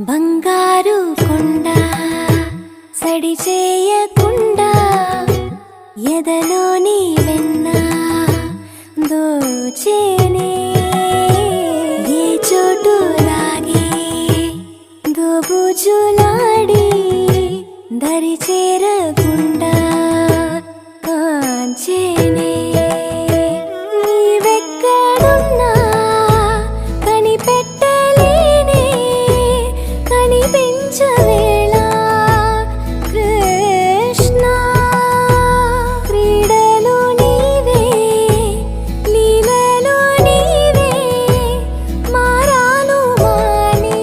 బంగారు కొండ సడి చేయకుండా ఎదలోని వెన్న దోచేనే ఏ చోటు లాగే దోబుజులాడి దరి చేరకుండా కాంచేనే నీవెక్కడున్నా కనిపెట్టలేనే కనిపించవేళ కృష్ణ క్రీడలు నీవే లీలలు నీవే మారాను మాని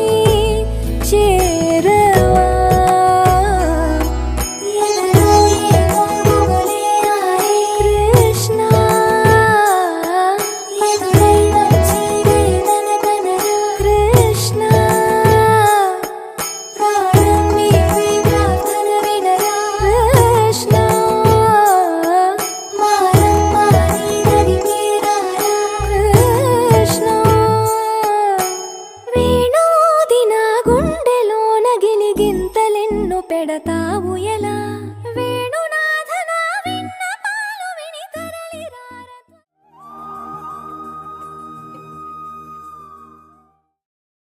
చేరవా కృష్ణ కృష్ణ కృష్ణ కృష్ణ వేణోది నా గుండెలోన గిలిగింతలెన్ను పెడతావు ఎలా